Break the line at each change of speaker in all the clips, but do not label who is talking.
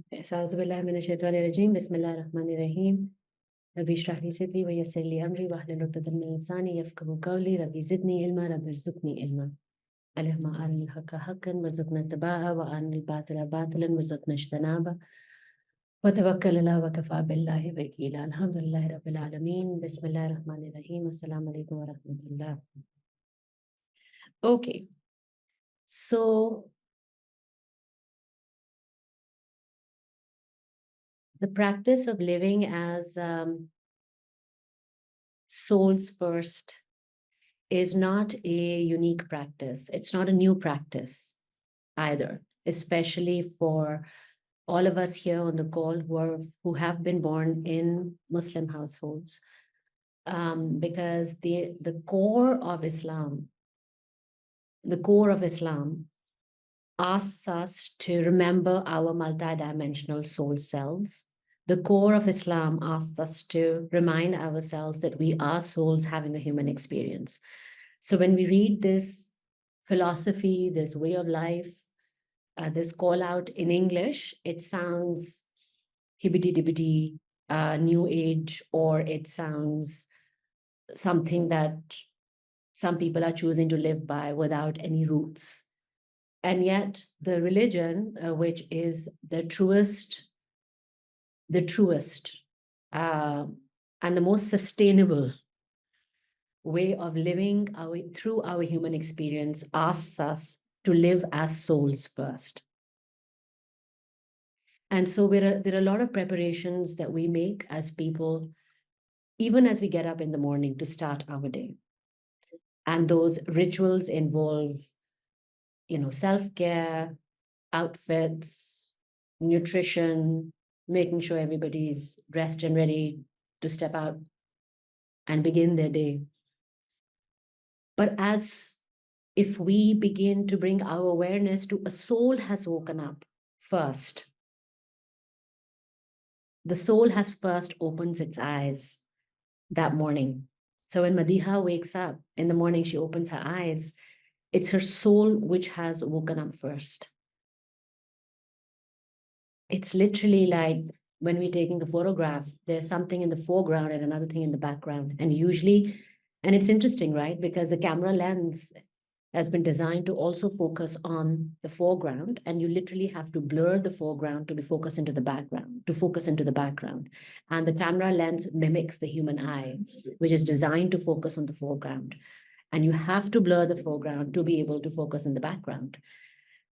A'udzubillahi minash-shaytanir-rajim. Bismillahir-rahmanir-rahim. Rabbi shrah li sadri wa yassir li amri wahlul 'uqdatam min lisani yafqahu qawli. Rabbi zidni ilma, rabbi irzuqni ilma. Allahumma arina al-haqqa haqqan warzuqna ittiba'a wa arina al-batila batilan warzuqna ijtinaba. Wa tawakkal 'ala wa kafa billahi wakila. Alhamdulillahi rabbil alamin. Bismillahir-rahmanir-rahim. Assalamu alaikum wa rahmatullah. Okay, so the practice of living as souls first is not a unique practice. It's not a new practice either, especially for all of us here on the call who have been born in Muslim households, because the core of Islam, asks us to remember our multidimensional soul selves. The core of Islam asks us to remind ourselves that we are souls having a human experience. So when we read this philosophy, this way of life, this call out in English, it sounds hibbity-dibbity, new age, or it sounds something that some people are choosing to live by without any roots. And yet the religion, which is the truest, and the most sustainable way of living through our human experience, asks us to live as souls first. And so there are a lot of preparations that we make as people, even as we get up in the morning to start our day. And those rituals involve, self-care, outfits, nutrition, making sure everybody's dressed and ready to step out and begin their day. But as if we begin to bring our awareness to a soul has woken up first, the soul has first opened its eyes that morning. So when Madiha wakes up in the morning, she opens her eyes, it's her soul which has woken up first. It's literally like when we're taking a photograph, there's something in the foreground and another thing in the background. And it's interesting, right? Because the camera lens has been designed to also focus on the foreground, and you literally have to blur the foreground to focus into the background. And the camera lens mimics the human eye, which is designed to focus on the foreground. And you have to blur the foreground to be able to focus in the background.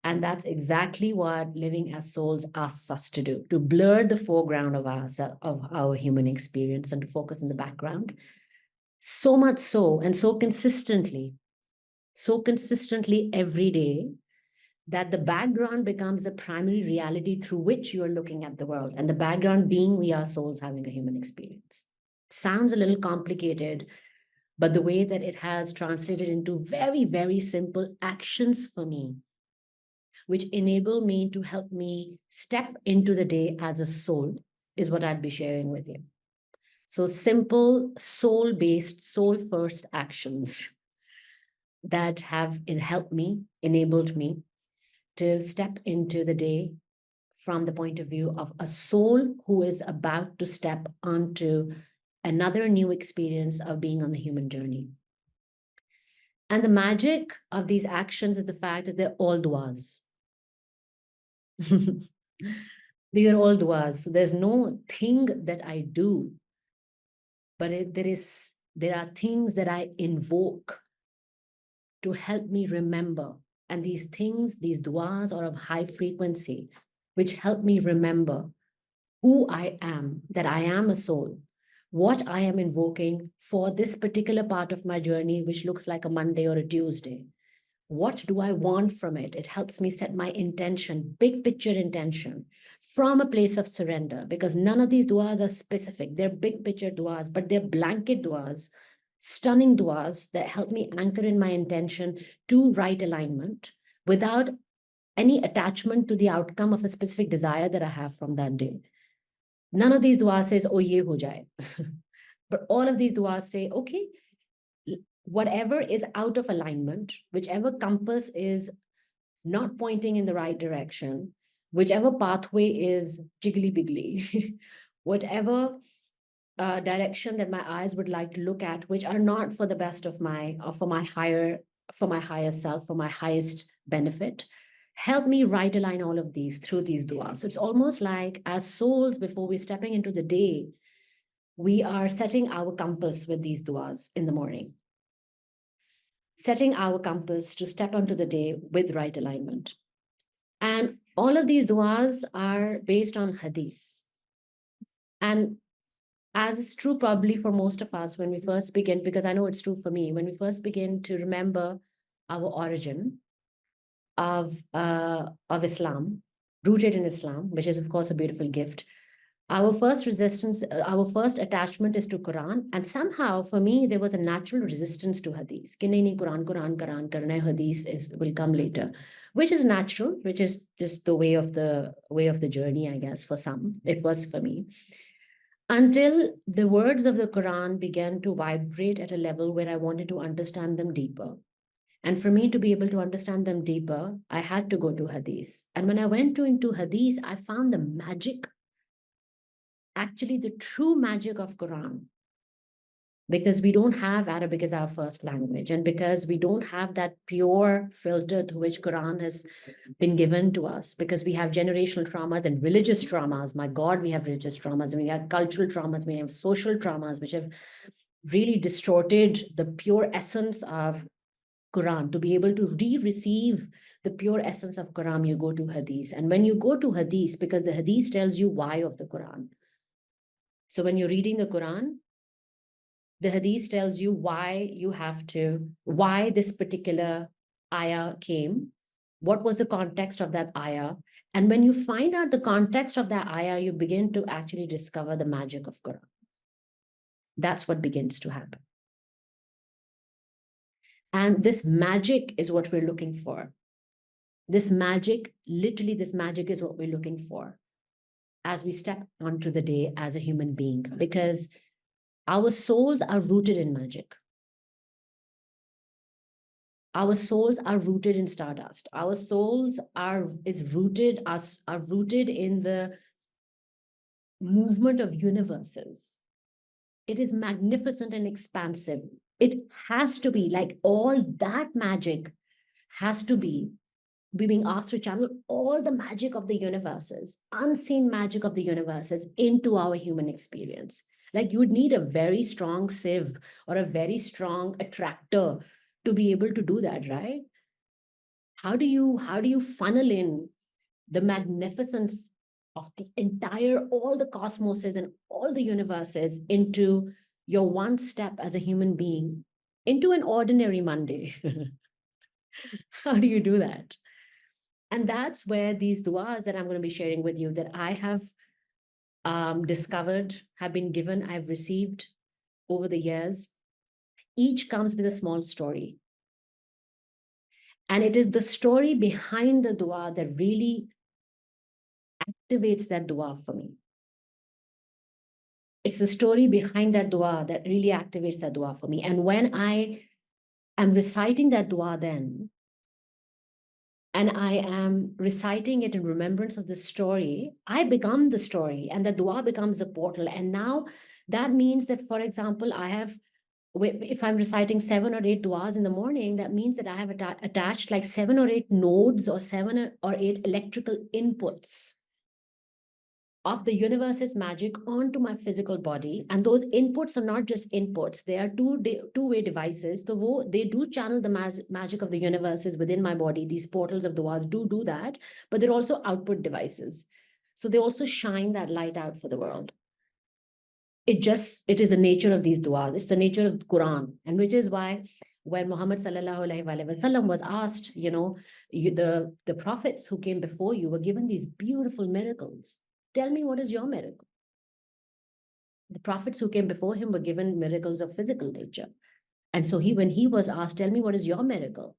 And that's exactly what living as souls asks us to do, to blur the foreground of our human experience and to focus in the background. So much so, and so consistently every day, that the background becomes the primary reality through which you are looking at the world. And the background being we are souls having a human experience. Sounds a little complicated, but the way that it has translated into very, very simple actions for me, which enable me to help me step into the day as a soul, is what I'd be sharing with you. So simple, soul-based, soul-first actions that have helped me, enabled me to step into the day from the point of view of a soul who is about to step onto another new experience of being on the human journey. And the magic of these actions is the fact that they're all duas. These are all duas. So there's no thing that I do, but there are things that I invoke to help me remember. And these things, these duas, are of high frequency, which help me remember who I am, that I am a soul, what I am invoking for this particular part of my journey, which looks like a Monday or a Tuesday. What do I want from it? It helps me set my intention, big picture intention, from a place of surrender, because none of these duas are specific. They're big picture duas, but they're blanket duas, stunning duas that help me anchor in my intention to right alignment without any attachment to the outcome of a specific desire that I have from that day. None of these duas says, oh, ye ho jaye. But all of these duas say, okay, whatever is out of alignment, whichever compass is not pointing in the right direction, whichever pathway is jiggly biggly, whatever direction that my eyes would like to look at, which are not for the best of my, or for my higher self, for my highest benefit. Help me right align all of these through these duas. So it's almost like as souls, before we're stepping into the day, we are setting our compass with these duas in the morning, setting our compass to step onto the day with right alignment. And all of these duas are based on Hadees. And as is true probably for most of us when we first begin, because I know it's true for me, when we first begin to remember our origin of Islam, rooted in Islam, which is of course a beautiful gift. Our first resistance, our first attachment is to Quran, and somehow for me there was a natural resistance to Hadith. Ki nahi, nahi, Quran karna hai, Hadith will come later, which is natural, which is just the way of the journey, I guess. For some, it was for me. Until the words of the Quran began to vibrate at a level where I wanted to understand them deeper. And for me to be able to understand them deeper, I had to go to Hadith. And when I went into Hadith, I found the magic, actually the true magic of Quran. Because we don't have Arabic as our first language, and because we don't have that pure filter through which Quran has been given to us, because we have generational traumas and religious traumas. My God, we have religious traumas, and we have cultural traumas, we have social traumas, which have really distorted the pure essence of Quran. To be able to re-receive the pure essence of Quran, you go to Hadith. And when you go to Hadith, because the Hadith tells you why of the Quran. So when you're reading the Quran, the Hadith tells you why this particular ayah came, what was the context of that ayah. And when you find out the context of that ayah, you begin to actually discover the magic of Quran. That's what begins to happen. And this magic is what we're looking for. This magic, literally, this magic is what we're looking for as we step onto the day as a human being, because our souls are rooted in magic. Our souls are rooted in stardust. Our souls are rooted in the movement of universes. It is magnificent and expansive. It has to be like all that magic has to be. We're being asked to channel all the magic of the universes, unseen magic of the universes, into our human experience. Like you would need a very strong sieve or a very strong attractor to be able to do that, right? How do you funnel in the magnificence of the entire, all the cosmoses and all the universes into your one step as a human being, into an ordinary Monday? How do you do that? And that's where these duas that I'm going to be sharing with you, that I have discovered, have been given, I've received over the years, each comes with a small story. And it is the story behind the dua that really activates that dua for me. It's the story behind that dua that really activates that dua for me. And when I am reciting that dua then, and I am reciting it in remembrance of the story, I become the story, and the dua becomes the portal. And now that means that, for example, if I'm reciting 7 or 8 duas in the morning, that means that I have attached like 7 or 8 nodes or 7 or 8 electrical inputs of the universe's magic onto my physical body. And those inputs are not just inputs, they are two-way devices. So they do channel the magic of the universes within my body. These portals of duas do that, but they're also output devices. So they also shine that light out for the world. It is the nature of these duas. It's the nature of the Quran. And which is why when Muhammad sallallahu alaihi wasallam was asked, the prophets who came before you were given these beautiful miracles. Tell me, what is your miracle? The prophets who came before him were given miracles of physical nature. And so when he was asked, tell me, what is your miracle?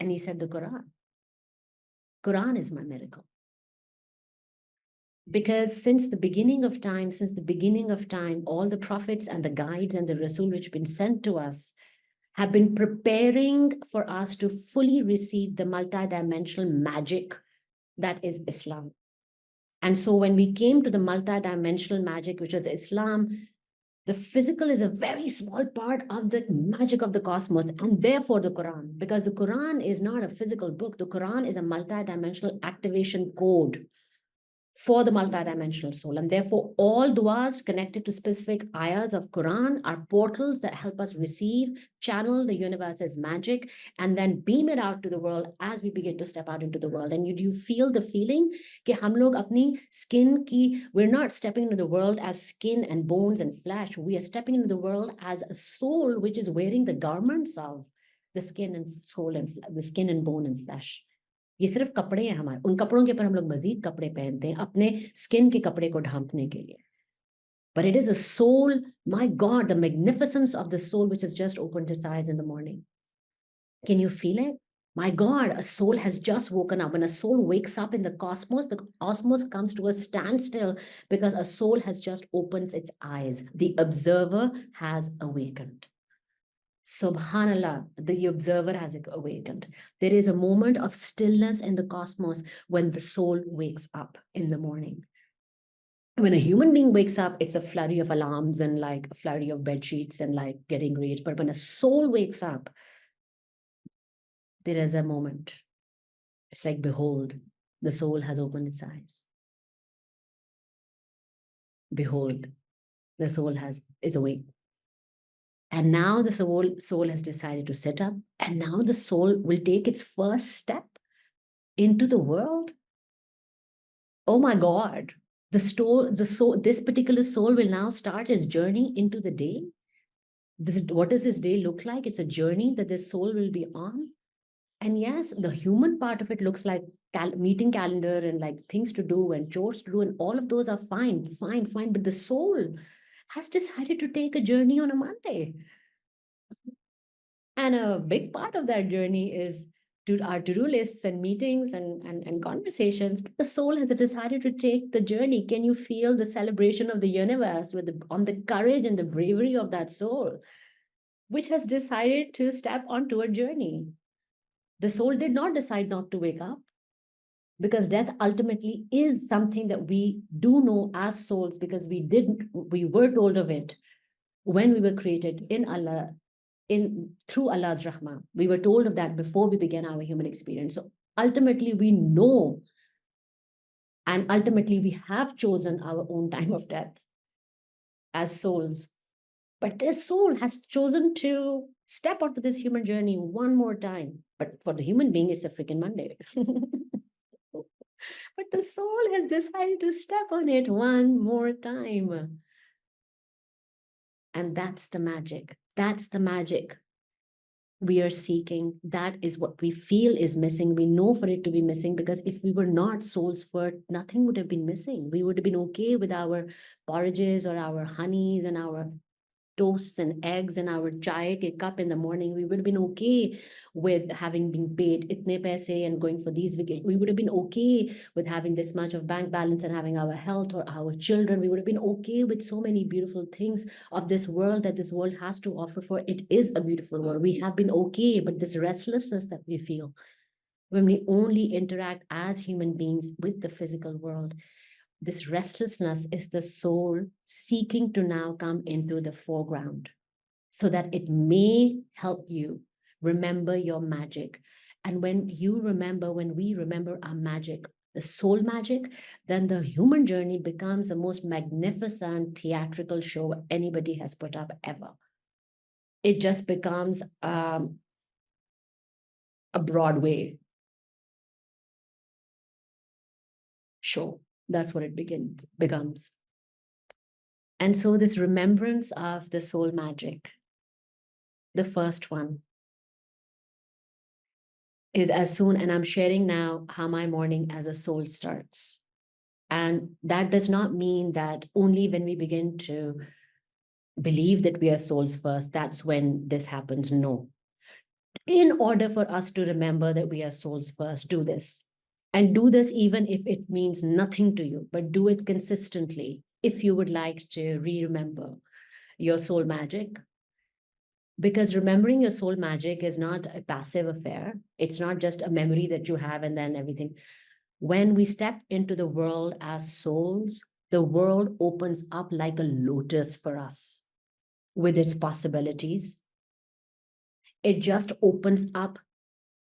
And he said, the Quran. Quran is my miracle. Because since the beginning of time, all the prophets and the guides and the Rasul which have been sent to us have been preparing for us to fully receive the multidimensional magic That is Islam. And so when we came to the multidimensional magic, which was Islam, the physical is a very small part of the magic of the cosmos, and therefore the Quran, because the Quran is not a physical book. The Quran is a multidimensional activation code for the multidimensional soul. And therefore, all du'as connected to specific ayahs of Quran are portals that help us receive, channel the universe's magic, and then beam it out to the world as we begin to step out into the world. And you feel the feeling कि हम लोग अपनी skin की, we're not stepping into the world as skin and bones and flesh. We are stepping into the world as a soul which is wearing the garments of the skin and soul and the skin and bone and flesh. ये सिर्फ कपड़े हैं हमारे, उन कपड़ों के ऊपर हम लोग मजीद कपड़े पहनते हैं अपने स्किन के कपड़े को ढांपने के लिए. But it is a soul, my God, the magnificence of the soul which has just opened its eyes in the morning. Can you feel it? My God, a soul has just woken up. When a soul wakes up in the cosmos comes to a standstill because a soul has just opened its eyes. The observer has awakened. Subhanallah, the observer has awakened. There is a moment of stillness in the cosmos when the soul wakes up in the morning. When a human being wakes up, it's a flurry of alarms and like a flurry of bed sheets and like getting rage. But when a soul wakes up, there is a moment. It's like, behold, the soul has opened its eyes. Behold, the soul is awake. And now the soul has decided to sit up, and now the soul will take its first step into the world. Oh my God, this particular soul will now start its journey into the day. What does this day look like? It's a journey that this soul will be on. And yes, the human part of it looks like meeting calendar and like things to do and chores to do, and all of those are fine. But the soul has decided to take a journey on a Monday. And a big part of that journey is our to-do lists and meetings and conversations. But the soul has decided to take the journey. Can you feel the celebration of the universe on the courage and the bravery of that soul, which has decided to step onto a journey? The soul did not decide not to wake up, because death ultimately is something that we do know as souls, because we were told of it when we were created in Allah, through Allah's rahmah. We were told of that before we began our human experience. So ultimately we know, and ultimately we have chosen our own time of death as souls. But this soul has chosen to step onto this human journey one more time. But for the human being, it's a freaking Monday. But the soul has decided to step on it one more time. And that's the magic. That's the magic we are seeking. That is what we feel is missing. We know for it to be missing, because if we were not souls first, nothing would have been missing. We would have been okay with our porridges or our honeys and our toasts and eggs and our chai cup in the morning. We would have been okay with having been paid itne paise and going for these vacations. We would have been okay with having this much of bank balance and having our health or our children. We would have been okay with so many beautiful things of this world that this world has to offer. For it is a beautiful world. We have been okay, but this restlessness that we feel when we only interact as human beings with the physical world, this restlessness is the soul seeking to now come into the foreground so that it may help you remember your magic. And when we remember our magic, the soul magic, then the human journey becomes the most magnificent theatrical show anybody has put up ever. It just becomes a Broadway show. That's what it becomes. And so this remembrance of the soul magic, the first one, is as soon, and I'm sharing now how my morning as a soul starts. And that does not mean that only when we begin to believe that we are souls first, that's when this happens. No. In order for us to remember that we are souls first, do this. And do this even if it means nothing to you, but do it consistently if you would like to remember your soul magic. Because remembering your soul magic is not a passive affair. It's not just a memory that you have and then everything. When we step into the world as souls, the world opens up like a lotus for us with its possibilities. It just opens up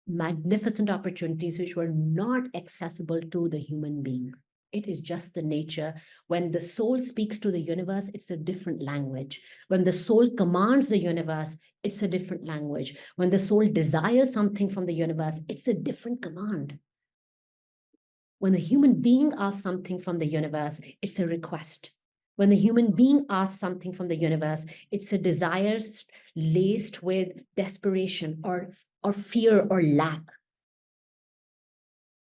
magnificent opportunities which were not accessible to the human being. It is just the nature. When the soul speaks to the universe, it's a different language. When the soul commands the universe, it's a different language. When the soul desires something from the universe, it's a different command. When the human being asks something from the universe, it's a request. When the human being asks something from the universe, it's a desire laced with desperation or fear or lack.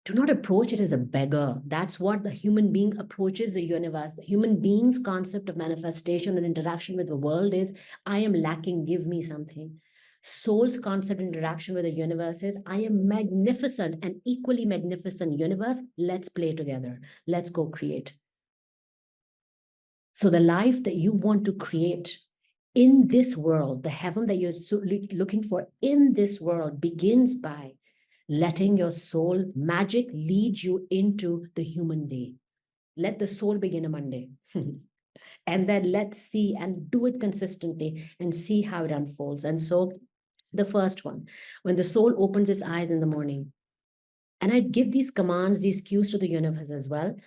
Do not approach it as a beggar. That's what the human being approaches the universe. The human being's concept of manifestation and interaction with the world is, I am lacking, give me something. Soul's concept of interaction with the universe is, I am magnificent, an equally magnificent universe. Let's play together. Let's go create. So the life that you want to create in this world, the heaven that you're looking for in this world, begins by letting your soul magic lead you into the human day. Let the soul begin a Monday. And then let's see and do it consistently and see how it unfolds. And so the first one, when the soul opens its eyes in the morning, and I give these commands, these cues to the universe as well,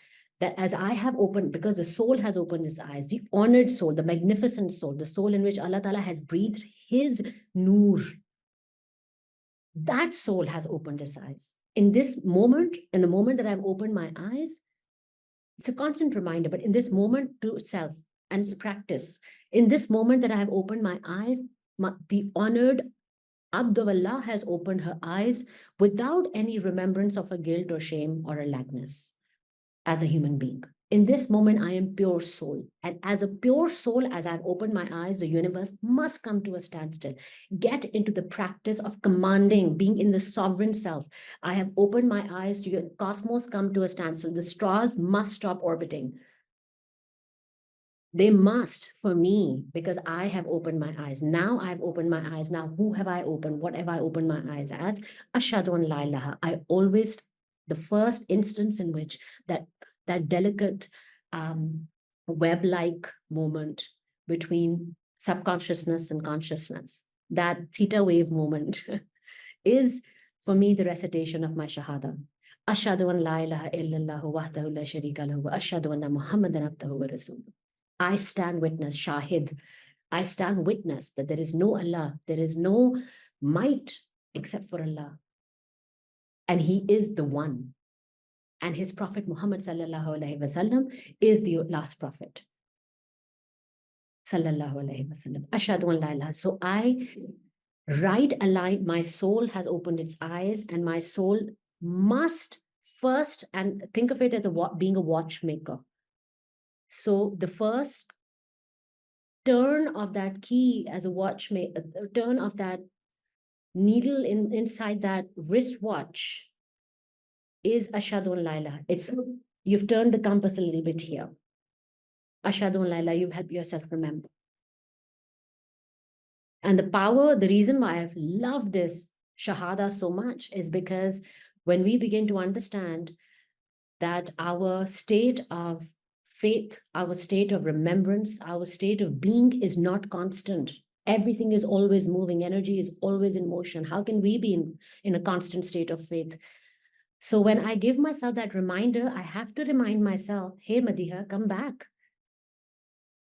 that as I have opened, because the soul has opened its eyes, the honored soul, the magnificent soul, the soul in which Allah Ta'ala has breathed his nur, that soul has opened its eyes. In this moment, in the moment that I've opened my eyes, it's a constant reminder, but in this moment to self and its practice, in this moment that I have opened my eyes, the honored Abd of Allah has opened her eyes without any remembrance of a guilt or shame or a lackness as a human being. In this moment, I am pure soul. And as a pure soul, as I've opened my eyes, the universe must come to a standstill. Get into the practice of commanding, being in the sovereign self. I have opened my eyes to your cosmos, come to a standstill. The stars must stop orbiting. They must for me, because I have opened my eyes. Now I've opened my eyes. Now, who have I opened? What have I opened my eyes as? Ashhadu an la ilaha. I always, the first instance in which that delicate web-like moment between subconsciousness and consciousness, that theta wave moment is for me the recitation of my shahada. Ashhadu an la ilaha illallah wahdahu la sharika lahu wa ashhadu anna Muhammadan abduhu wa rasuluh. I stand witness, Shahid. I stand witness that there is no Allah, there is no might except for Allah. And He is the one. And His Prophet Muhammad sallallahu alaihi wasallam is the last prophet. Sallallahu alaihi wasallam. Ashhadu an la ilaha. So I right aligned, my soul has opened its eyes, and my soul must first, and think of it as being a watchmaker. So the first turn of that key as a watchmaker, turn of that needle inside that wristwatch is Ashhadu an la ilaha. It's, you've turned the compass a little bit here. Ashhadu an la ilaha, you've helped yourself remember. And the power, the reason why I've loved this Shahada so much is because when we begin to understand that our state of faith, our state of remembrance, our state of being is not constant. Everything is always moving. Energy is always in motion. How can we be in a constant state of faith? So when I give myself that reminder, I have to remind myself, hey, Madiha, come back.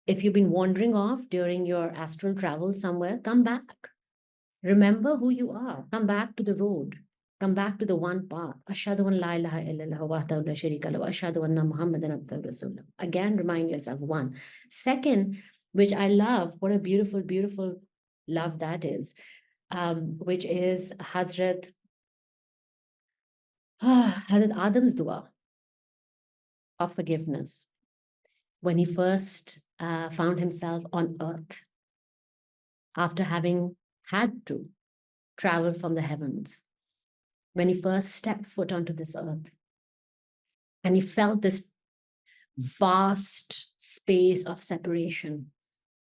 If you've been wandering off during your astral travel somewhere, come back. Remember who you are. Come back to the road. Come back to the one path. Ashhadu an la ilaha illallah wahdahu la sharika lahu. Ashhadu anna Muhammadan abduhu wa rasuluh. Again, remind yourself, one. Second, which I love, what a beautiful, beautiful love that is, which is Hazrat Adam's dua of forgiveness. When he first found himself on earth, after having had to travel from the heavens, when he first stepped foot onto this earth, and he felt this vast space of separation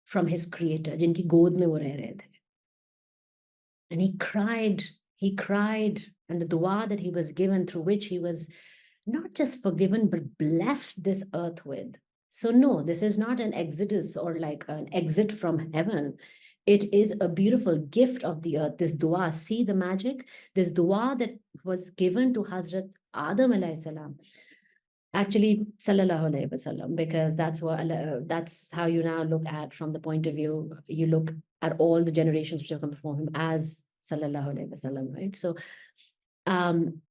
from his creator, jinki god mein wo reh rahe the. And he cried, and the dua that he was given, through which he was not just forgiven, but blessed this earth with. So, no, this is not an exodus or like an exit from heaven. It is a beautiful gift of the earth. This dua, see the magic? This dua that was given to Hazrat Adam alayhi salam. Actually, sallallahu alayhi wasallam, because that's how you now look at from the point of view, you look at all the generations which have come before him as sallallahu alayhi wasallam, right? So, um,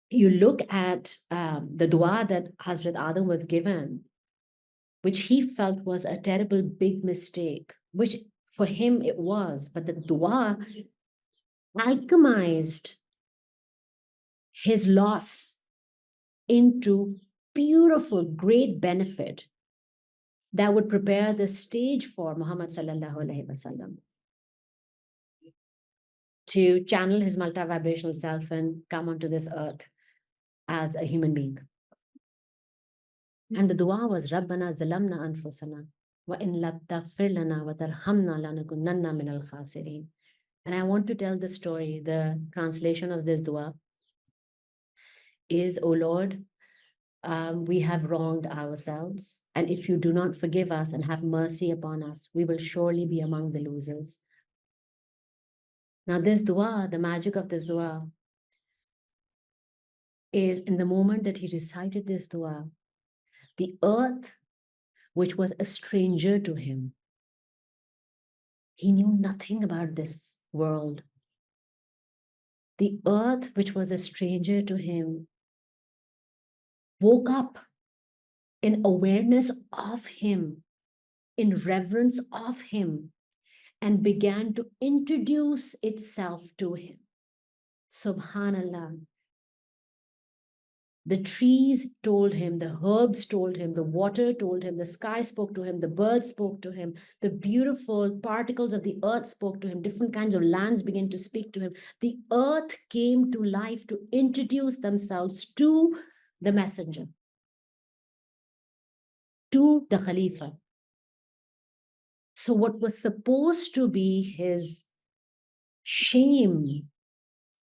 you look at the dua that Hazrat Adam was given, which he felt was a terrible big mistake, which for him it was, but the dua alchemized his loss into beautiful, great benefit that would prepare the stage for Muhammad sallallahu alaihi wasallam to channel his multi-vibrational self and come onto this earth as a human being. And the dua was Rabbana zalamna anfusana wa in lam taghfir lana wa tarhamna lanakunanna min al-khasirin. And I want to tell the story. The translation of this dua is, O Lord, we have wronged ourselves. And if you do not forgive us and have mercy upon us, we will surely be among the losers. Now, this dua, the magic of this dua is in the moment that he recited this dua, the earth, which was a stranger to him, he knew nothing about this world. The earth, which was a stranger to him, woke up in awareness of him, in reverence of him, and began to introduce itself to him. Subhanallah. The trees told him, the herbs told him, the water told him, the sky spoke to him, the birds spoke to him, the beautiful particles of the earth spoke to him, different kinds of lands began to speak to him. The earth came to life to introduce themselves to the messenger, to the Khalifa. So, what was supposed to be his shame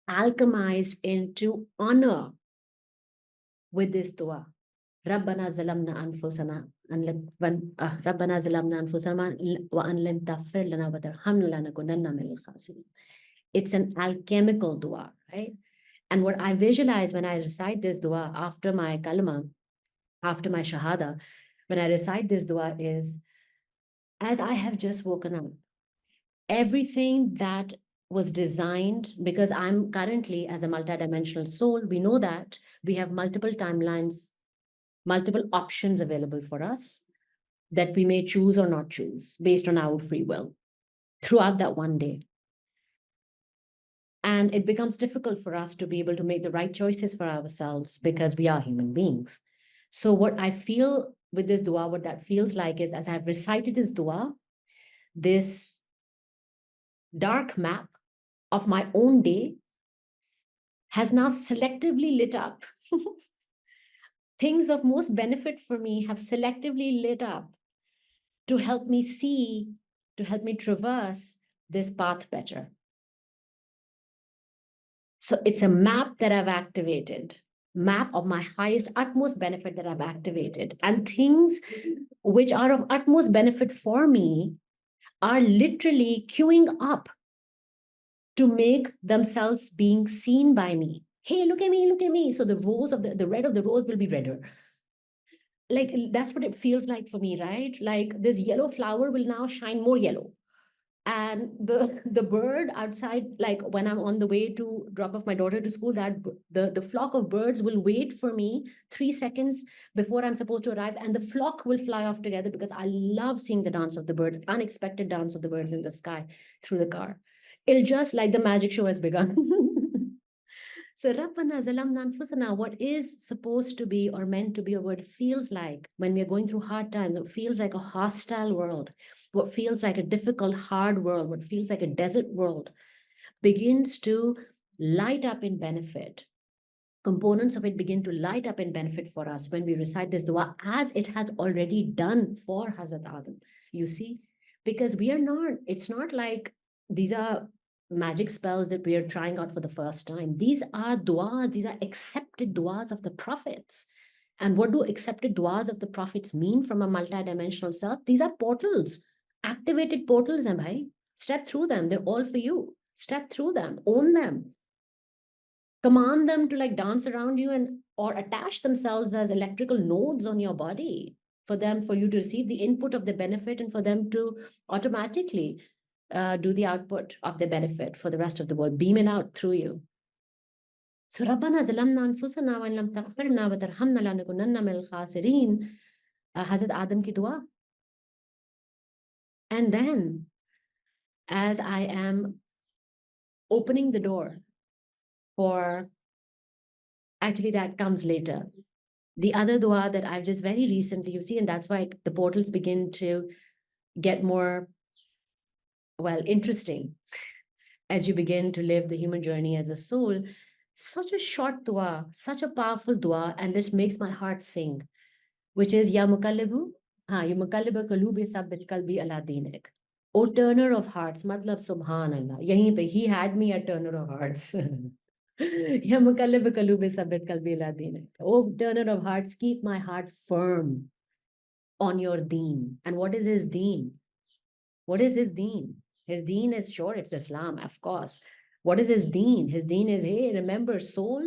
alchemized into honor with this dua. ربنا ظلمنا أنفسنا ربنا ظلمنا أنفسنا وأن لم تغفر لنا وترحمنا لنكونن من الخاسرين. It's an alchemical dua, right? And what I visualize when I recite this dua after my kalma, after my shahada, when I recite this dua is, as I have just woken up, everything that was designed, because I'm currently as a multidimensional soul, we know that we have multiple timelines, multiple options available for us that we may choose or not choose based on our free will throughout that one day. And it becomes difficult for us to be able to make the right choices for ourselves because we are human beings. So, what I feel with this dua, what that feels like is, as I've recited this dua, this dark map of my own day has now selectively lit up. Things of most benefit for me have selectively lit up to help me see, to help me traverse this path better. So it's a map that I've activated, map of my highest, utmost benefit that I've activated. And things which are of utmost benefit for me are literally queuing up to make themselves being seen by me. Hey, look at me, look at me. So the rose of the red of the rose will be redder. Like that's what it feels like for me, right? Like this yellow flower will now shine more yellow. And the bird outside, like when I'm on the way to drop off my daughter to school, that the flock of birds will wait for me 3 seconds before I'm supposed to arrive, and the flock will fly off together because I love seeing the dance of the birds, unexpected dance of the birds in the sky through the car. It'll just like the magic show has begun. So Rabbana zalamna anfusana, what is supposed to be or meant to be a word feels like when we are going through hard times, it feels like a hostile world, what feels like a difficult, hard world, what feels like a desert world, begins to light up in benefit. Components of it begin to light up in benefit for us when we recite this dua, as it has already done for Hazrat Adam. You see, because we are not, it's not like these are magic spells that we are trying out for the first time. These are du'as, these are accepted du'as of the prophets. And what do accepted du'as of the prophets mean from a multidimensional self? These are portals, activated portals, and bhai. Step through them. They're all for you. Step through them, own them, command them to like dance around you and or attach themselves as electrical nodes on your body for them, for you to receive the input of the benefit and for them to automatically do the output of the benefit for the rest of the world, beam it out through you. So ربنا ظلمنا أنفسنا وإن لم تغفر لنا وترحمنا لنكونن من الخاسرين. Hazrat Adam ki dua. And then, as I am opening the door for, actually that comes later. The other dua that I've just very recently, you see, and that's why the portals begin to get more, well, interesting as you begin to live the human journey as a soul. Such a short dua, such a powerful dua, and this makes my heart sing, which is Ya Mukallibu, Ya Mukallibu Kalubi Sabbit Kalbi ala Dinik. O turner of hearts, matlab subhanallah. Yahin pe, he had me a turner of hearts. Ya Mukallibu Kalubi Sabbit Kalbi ala Dinik. O turner of hearts, keep my heart firm on your deen. And what is his deen? What is his deen? His deen is, sure, it's Islam, of course. What is his deen? His deen is, hey, remember soul?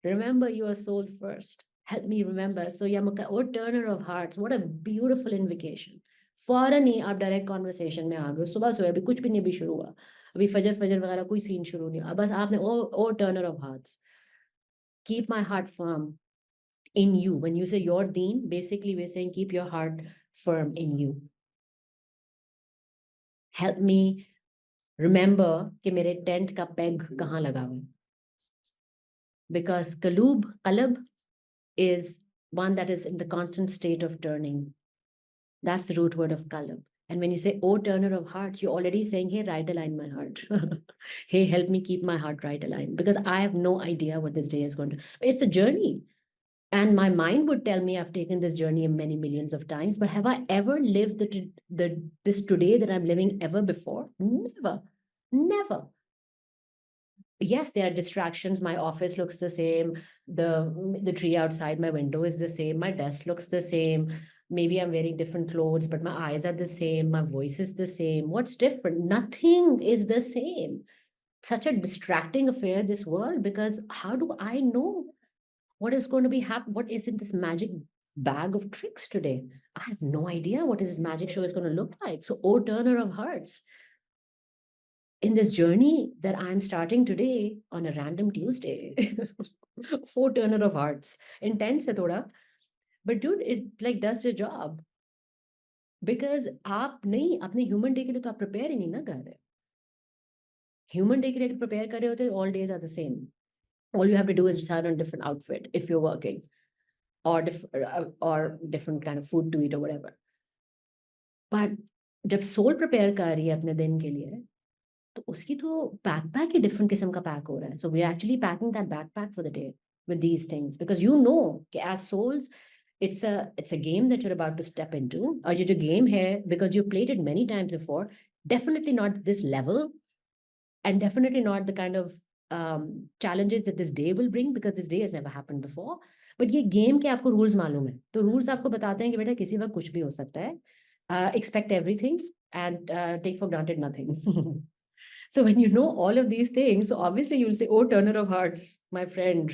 Remember your soul first. Help me remember. So, Yamuka, oh, turner of hearts, what a beautiful invocation. फौरन ही आप direct conversation में आ गए, सुबह सोए, अभी कुछ भी नहीं भी शुरू हुआ, अभी फजर फजर वगैरह कोई सीन शुरू नहीं हुआ, बस आपने O turner of hearts, keep my heart firm in you. When you say your deen, basically we're saying keep your heart firm in you. Help me remember कि मेरे टेंट का पेग कहाँ लगा हुआ है. Because qalb is one that is in the constant state of turning. That's the root word of qalb. And when you say, oh, turner of hearts, you're already saying, hey, right align my heart. Hey, help me keep my heart right aligned. Because I have no idea what this day is going to. It's a journey. And my mind would tell me I've taken this journey many millions of times, but have I ever lived this today that I'm living ever before? Never. Never. Yes, there are distractions. My office looks the same. The tree outside my window is the same. My desk looks the same. Maybe I'm wearing different clothes, but my eyes are the same. My voice is the same. What's different? Nothing is the same. Such a distracting affair, this world, because how do I know what is going to be happening? What is in this magic bag of tricks today? I have no idea what this magic show is going to look like. So, oh, turner of hearts, in this journey that I'm starting today on a random Tuesday. Four turner of hearts. Intense hai thoda. But dude, it like does the job. Because आप नहीं अपने human day के लिए तो आप prepare ही नहीं ना कर रहे. Human day के लिए prepare कर रहे होते, all days are the same. All you have to do is decide on different outfit if you're working, or different kind of food to eat or whatever. But जब soul prepare कर रही है अपने दिन के लिए, तो उसकी तो बैकपैक ही डिफरेंट किस्म का पैक हो रहा है. So we are actually packing that backpack for the day with these things, because you know कि as souls it's a game that you're about to step into. और ये जो गेम है, because you played it many times before, definitely not this level and definitely not the kind of challenges that this day will bring, because this day has never happened before. But ये game के आपको rules मालूम है, तो rules आपको बताते हैं कि बेटा किसी वक्त कुछ भी हो सकता है. Expect everything and take for granted nothing. So when you know all of these things, so obviously you'll say, oh, turner of hearts, my friend,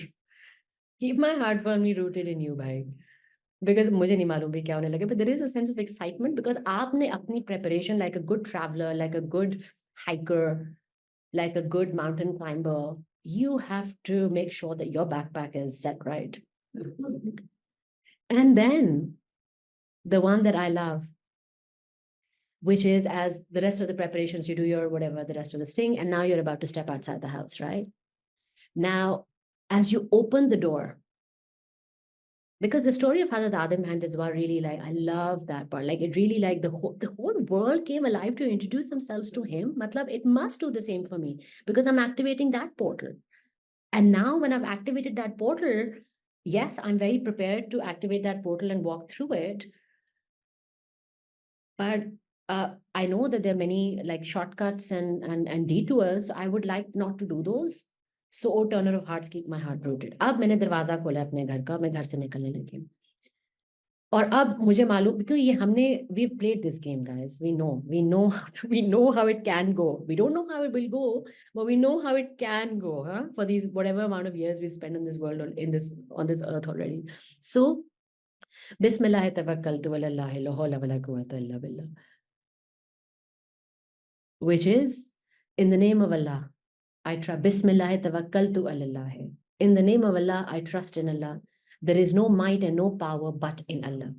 keep my heart firmly rooted in you, bhai. Because मुझे नहीं मालूम भी क्या होने लगे, but there is a sense of excitement because आपने अपनी preparation like a good traveler, like a good hiker, like a good mountain climber, you have to make sure that your backpack is set right. And then the one that I love, which is as the rest of the preparations, you do your whatever, the rest of the sting, and now you're about to step outside the house, right? Now, as you open the door, because the story of Hazrat Adam and Dizwa really, like, I love that part. Like, it really, like, the whole world came alive to introduce themselves to him. Matlab, it must do the same for me because I'm activating that portal. And now when I've activated that portal, yes, I'm very prepared to activate that portal and walk through it. But I know that there are many like shortcuts and detours. I would like not to do those. So, oh turner of hearts, keep my heart rooted. अब मैंने दरवाजा खोला अपने घर का, मैं घर से निकलने लगी और अब मुझे मालूम क्योंकि ये हमने we played this game guys we know how it can go we don't know how it will go but we know how it can go for these whatever amount of years we've spent in this world in this on this earth already. So bismillah tawakkaltu ala allah la hawla wala quwwata illa billah, which is in the name of Allah. I trust. Bismillah tawakkaltu ala Allah. In the name of Allah, I trust in Allah. There is no might and no power but in Allah.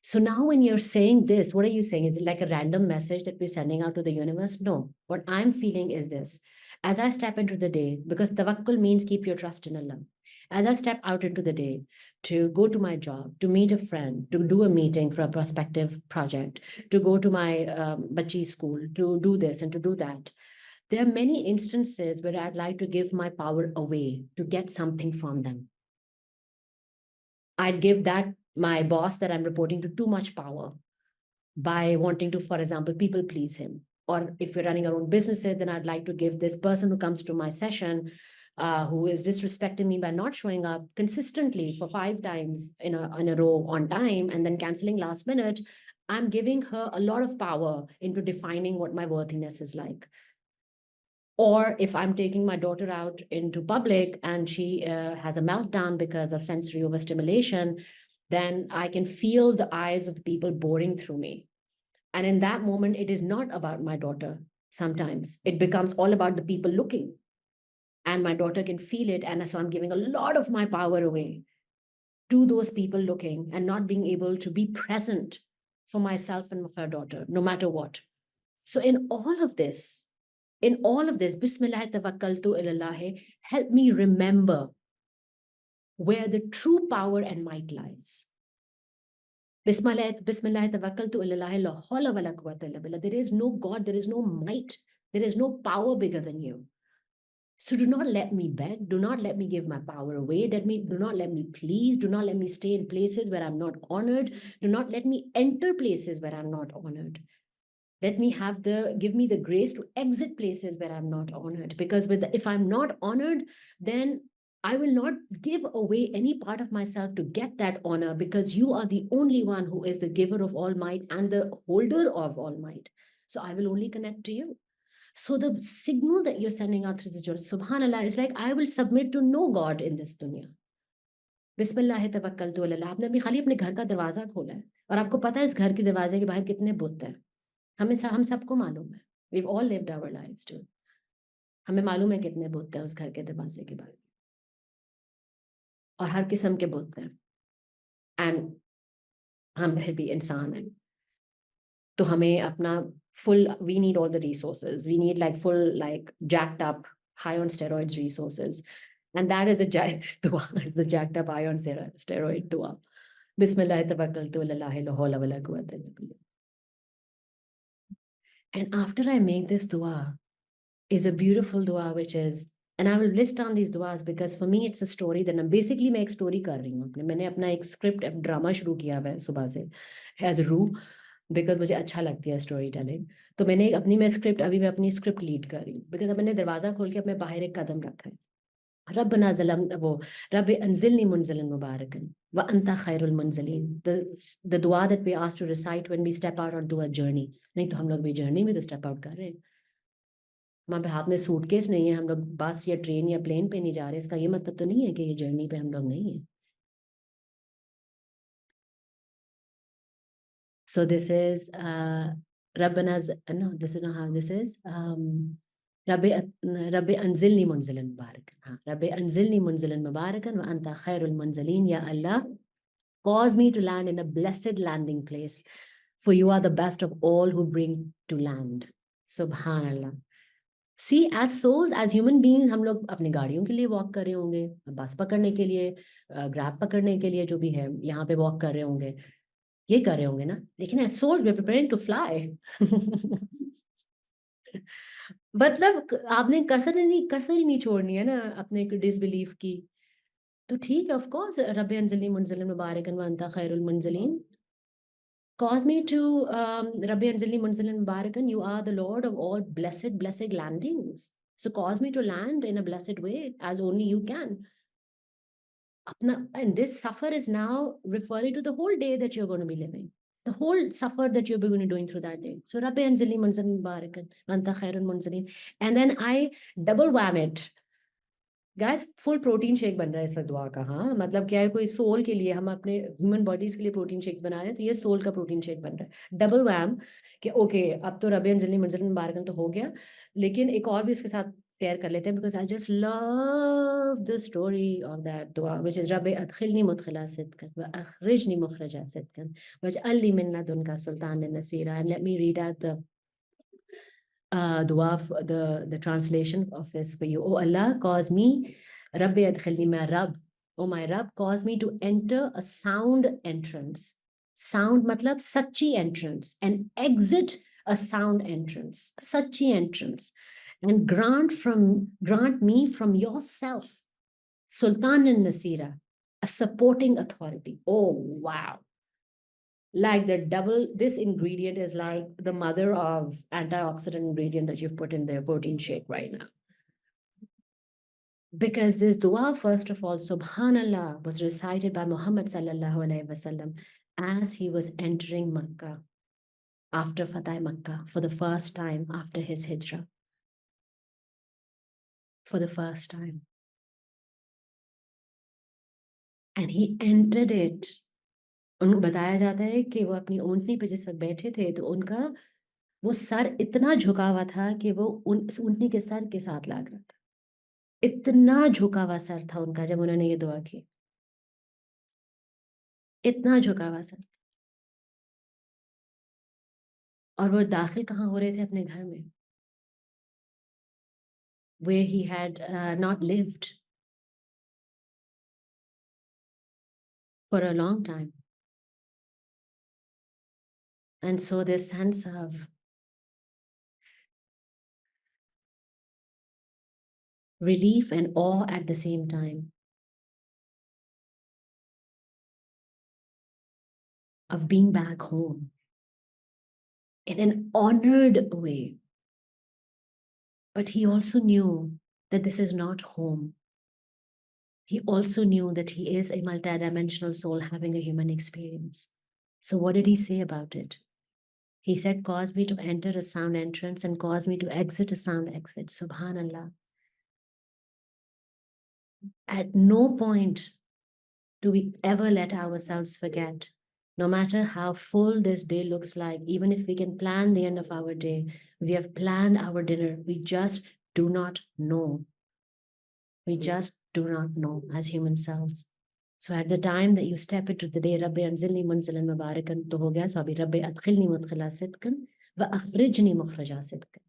So now when you're saying this, what are you saying? Is it like a random message that we're sending out to the universe? No. What I'm feeling is this. As I step into the day, because tawakkul means keep your trust in Allah. As I step out into the day to go to my job, to meet a friend, to do a meeting for a prospective project, to go to my bachi school, to do this and to do that, there are many instances where I'd like to give my power away to get something from them. I'd give that my boss that I'm reporting to too much power by wanting to, for example, people please him. Or if we're running our own businesses, then I'd like to give this person who comes to my session, who is disrespecting me by not showing up consistently for 5 times in a row on time and then canceling last minute, I'm giving her a lot of power into defining what my worthiness is like. Or if I'm taking my daughter out into public and she has a meltdown because of sensory overstimulation, then I can feel the eyes of the people boring through me. And in that moment, it is not about my daughter. Sometimes it becomes all about the people looking. And my daughter can feel it. And so I'm giving a lot of my power away to those people looking and not being able to be present for myself and for her daughter, no matter what. So in all of this, Bismillah tawakkaltu ilallah, help me remember where the true power and might lies. Bismillah tawakkaltu ilallah la hawla wala quwwata illa billah. There is no God, there is no might, there is no power bigger than you. So do not let me beg, do not let me give my power away, do not let me please, do not let me stay in places where I'm not honored, do not let me enter places where I'm not honored. Let me give me the grace to exit places where I'm not honored, because if I'm not honored, then I will not give away any part of myself to get that honor, because you are the only one who is the giver of all might and the holder of all might. So I will only connect to you. So the signal that you're sending out through the joy, subhanallah, is like, I will submit to no God in this dunya. बिस्मिल्लाह तवक्कलतु अल्लाह. आपने अभी खाली अपने घर का दरवाजा खोला है और आपको पता है इस घर के दरवाजे के बाहर कितने बुत हैं. हम सबको मालूम है. We've all lived our lives too. हमें मालूम है कितने बुत हैं उस घर के दरवाजे के बाहर और हर किस्म के बुत हैं. एंड हम फिर भी इंसान हैं. तो हमें अपना we need all the resources. We need like full, like jacked up, high on steroids resources. And that is this dua, is the jacked up high on steroid dua. Bismillah tawakkaltu ala la hawla wala quwwata illa billah. And after I make this dua is a beautiful dua, which is, and I will list down these duas because for me it's a story. Then basically मैं एक story कर रही हूँ. मैंने अपना एक script drama शुरू किया है सुबह से as a rule, बिकॉज मुझे अच्छा लगती है स्टोरी टेलिंग. तो मैं अपनी स्क्रिप्ट लीड कर रही हूँ बिकॉज अब मैंने दरवाजा खोल के अपने बाहर एक कदम रखा है. रब्बना ज़लम वो रब्बि अंज़िलनी मुनज़िलन मुबारकन व अंता खैरुल मुनज़िलीन. The dua that we asked to recite when we step out onto a journey. नहीं तो हम लोग भी जर्नी में तो स्टेप आउट कर रहे हैं. हमारे हाथ में सूटकेस नहीं है, हम लोग बस या ट्रेन या प्लेन पे नहीं जा रहे. इसका ये मतलब तो नहीं है कि ये जर्नी पे हम लोग नहीं है. So this is Rabbana's, no, this is not how this is. Rabbi anzilni munzilan mubarakan. Rabbi anzilni munzilan mubarakan wa anta khairul munzilin. Ya Allah, cause me to land in a blessed landing place, for you are the best of all who bring to land. Subhanallah. See, as souls, as human beings, हम लोग अपनी गाड़ियों के लिए walk कर रहे होंगे, बस पकड़ने के लिए, ग्रैब पकड़ने के लिए, जो भी है यहाँ पे वॉक कर रहे होंगे, ये कर रहे होंगे ना. लेकिन as souls we are preparing to fly. मतलब आपने कसर ही नहीं छोड़नी है ना अपने डिसबिलीफ की. तो ठीक है, ऑफ कोर्स रब्बे अंजलि मुनज़िलन मुबारकन व अंता खैरुल मुनज़िलीन. Cause me to Rabbi Anjali Munzalan Barakan, you are the Lord of all blessed landings. So cause me to land in a blessed way as only you can. And this suffer is now referring to the whole day that you're going to be living. The whole suffer that you're going to be doing through that day. So Rabbi Anjali Munzalan Barakan, Anta Khairun Munzalin. And then I double wham it. Guys full protein shake बन रहा है इस दुआ का हाँ मतलब क्या है कोई सोल के लिए हम अपने ह्यूमन बॉडीज के लिए प्रोटीन शेक्स बना रहे हैं तो ये सोल का प्रोटीन शेक बन रहा है डबल वैम कि ओके अब तो रबी अंजलि मंजल मुबारकन तो हो गया लेकिन एक और भी उसके साथ पेयर कर लेते हैं because I just love the story of that दुआ व्हिच इज रबी अदखिलनी मुदखिला सिद्कन व अखरिजनी मुखरजा सिद्कन वजअलनी मिन लदुनका सुल्तान नसीरा and let me read out dua, the translation of this for you. Oh Allah, cause me, Rabbi adkhilni ma Rab, oh my Rab, cause me to enter a sound entrance. Sound matlab sachi entrance, and exit a sound entrance, sachi entrance, and grant me from yourself, Sultan and Nasira, a supporting authority. Oh wow. Like the double, this ingredient is like the mother of antioxidant ingredient that you've put in their protein shake right now. Because this dua, first of all, Subhanallah, was recited by Muhammad sallallahu alaihi wasallam as he was entering Makkah after Fatah Makkah for the first time after his hijrah. For the first time. And he entered it. बताया जाता है कि वो अपनी ऊंटनी पे जिस वक्त बैठे थे तो उनका वो सर इतना झुका हुआ था कि वो ऊंटनी के सर के साथ लग रहा था इतना झुका हुआ सर था उनका जब उन्होंने ये दुआ की इतना झुका हुआ सर और वो दाखिल कहाँ हो रहे थे अपने घर में where he had not lived for a long time. And so this sense of relief and awe at the same time, of being back home in an honored way. But he also knew that this is not home. He also knew that he is a multidimensional soul having a human experience. So what did he say about it? He said, cause me to enter a sound entrance and cause me to exit a sound exit. Subhanallah. At no point do we ever let ourselves forget, no matter how full this day looks like, even if we can plan the end of our day, we have planned our dinner, we just do not know. We just do not know as human selves. So at the time that you step into the day, Rabbi anzilni munzalan mubarakan to ho gaya, so abhi Rabbi adkhilni mudkhila sidkan wa akhrijni mukhraja sidkan.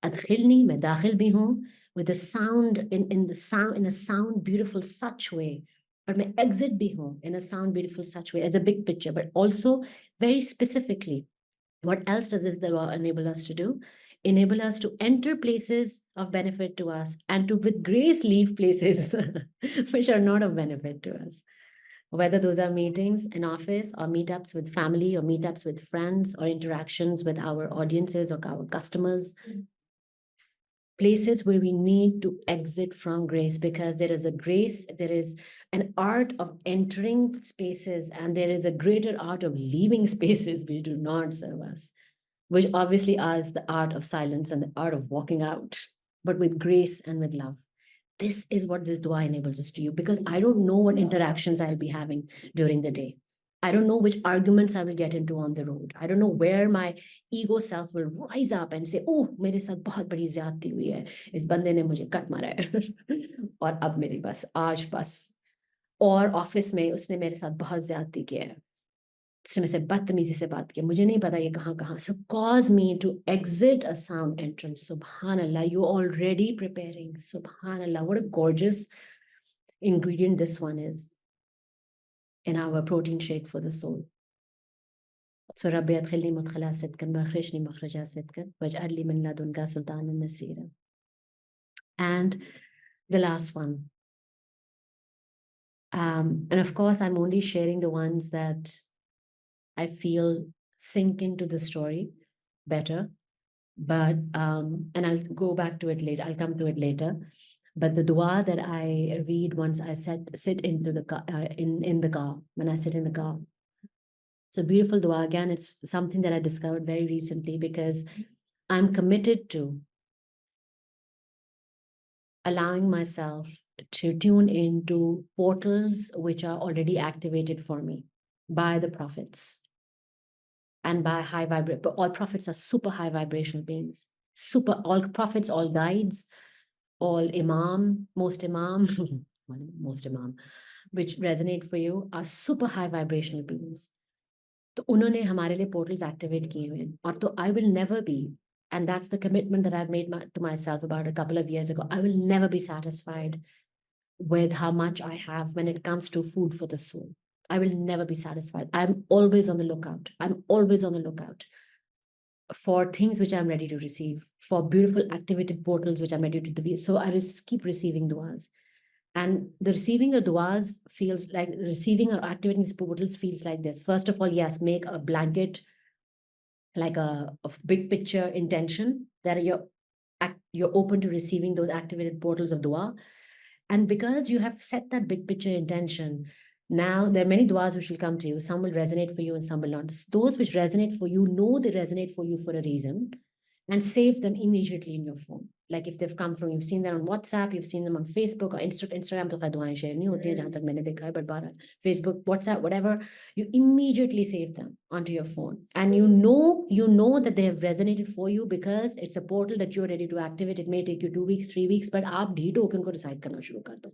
Adkhilni, मैं दाखिल भी हूँ, with the sound in a sound beautiful such way, but मैं exit भी हूँ in a sound beautiful such way as a big picture, but also very specifically. What else does this dua enable us to do? Enable us to enter places of benefit to us and to with grace leave places which are not of benefit to us. Whether those are meetings in office or meetups with family or meetups with friends or interactions with our audiences or our customers. Places where we need to exit from grace because there is a grace, there is an art of entering spaces and there is a greater art of leaving spaces which do not serve us, which obviously is the art of silence and the art of walking out, but with grace and with love. This is what this dua enables us to do because I don't know what interactions I'll be having during the day. I don't know which arguments I will get into on the road. I don't know where my ego self will rise up and say, oh, मेरे साथ बहुत बड़ी ज़्यादती हुई है. इस बंदे ने मुझे कट मारा है. और अब मेरी बस आज बस. और ऑफिस में उसने मेरे साथ बहुत ज़्यादती किया है. उसने मेरे से बदतमीजी से बात की. मुझे नहीं पता ये कहाँ. So cause me to exit a sound entrance. Subhanallah, you're already preparing. Subhanallah, what a gorgeous ingredient this one is in our protein shake for the soul. So Rabbi adkhilni mudkhala sidkan wa akhrijni mukhraja sidkan waj'al li min ladunka sultanan nasira. And the last one. And of course, I'm only sharing the ones that I feel sink into the story better. But and I'll go back to it later. I'll come to it later. But the dua that I read once I sit into the car, in the car, when I sit in the car, it's a beautiful dua. Again, it's something that I discovered very recently because I'm committed to allowing myself to tune into portals which are already activated for me by the prophets and by high vibrate. But all prophets are super high vibrational beings. Super, all prophets, all guides, all imam, most imam, most imam, which resonate for you are super high vibrational beings. तो उन्होंने हमारे लिए portals activate किए हुए हैं और तो I will never be, and that's the commitment that I've made to myself about a couple of years ago. I will never be satisfied with how much I have when it comes to food for the soul. I will never be satisfied. I'm always on the lookout. I'm always on the lookout for things which I'm ready to receive, for beautiful activated portals which I'm ready to be. So I just keep receiving duas. And the receiving of duas feels like receiving or activating these portals feels like this. First of all, yes, make a blanket, like a big picture intention that you're open to receiving those activated portals of dua. And because you have set that big picture intention, now there are many duas which will come to you. Some will resonate for you and some will not. Those which resonate for you, know they resonate for you for a reason, and save them immediately in your phone. Like if they've come from, you've seen them on WhatsApp, you've seen them on Facebook or Instagram, तो खैर दुआएं share नहीं होती हैं जहाँ तक मैंने देखा है, but Facebook, WhatsApp, whatever, you immediately save them onto your phone. And you know that they have resonated for you because it's a portal that you're ready to activate. It may take you 2 weeks, 3 weeks, but आप ढीठ होकर उनको decide करना शुरू कर दो.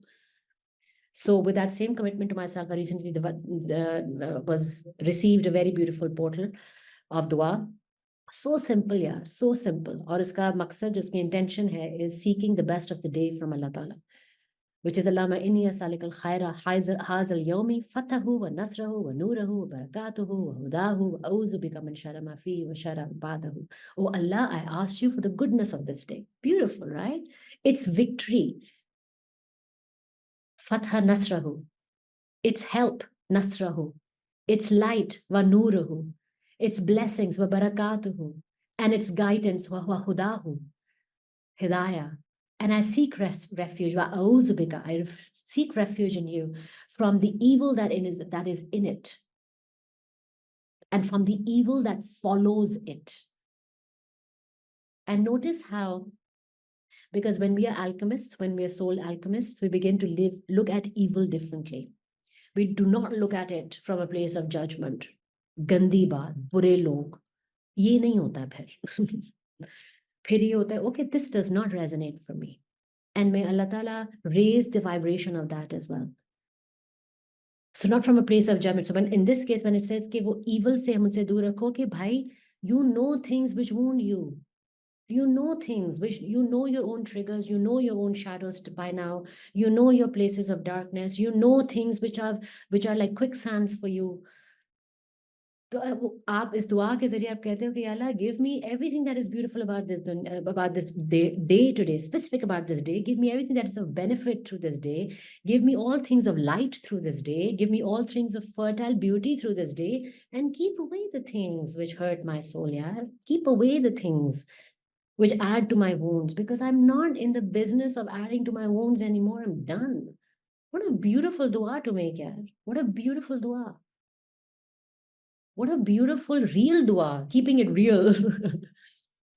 So with that same commitment to myself, I recently was received a very beautiful portal of dua. So simple, yeah, so simple. और इसका मकसद, उसकी intention है, is seeking the best of the day from Allah Ta'ala, which is Allama inni asalik al khaira hazal yawmi fatahu wa nasrahu wa nurahu wa barakatuhu wa hudahu wa auzu bika min sharri ma fi wa sharri ba'dahu. Oh Allah, I ask you for the goodness of this day. Beautiful, right? It's victory. Fatha nasrahu. It's help, nasrahu. It's light, wa nuruhu. It's blessings, wa barakatuhu. And it's guidance, wa hudahu, hidayah. And I seek refuge, wa a'udhu bika. I seek refuge in you from the evil that is in it, and from the evil that follows it. And notice how, because when we are alchemists, when we are soul alchemists, we begin to look at evil differently. We do not look at it from a place of judgment. गंदी बात, बुरे लोग, ये नहीं होता फिर. फिर ये होता है, okay, this does not resonate for me. And may Allah Ta'ala raise the vibration of that as well. So not from a place of judgment. So when in this case, when it says कि वो evil से हम उनसे दूर रखो, कि भाई, you know things which wound you. You know things which, you know your own triggers, you know your own shadows by now, you know your places of darkness, you know things which are like quicksands for you. तो आप इस दुआ के जरिए आप कहते हो कि अल्लाह, give me everything that is beautiful about this day today, specific about this day. Give me everything that is of benefit through this day. Give me all things of light through this day. Give me all things of fertile beauty through this day, and keep away the things which hurt my soul. Yeah, keep away the things which add to my wounds, because I'm not in the business of adding to my wounds anymore. I'm done. What a beautiful dua to make, yeah. What a beautiful dua. What a beautiful real dua, keeping it real.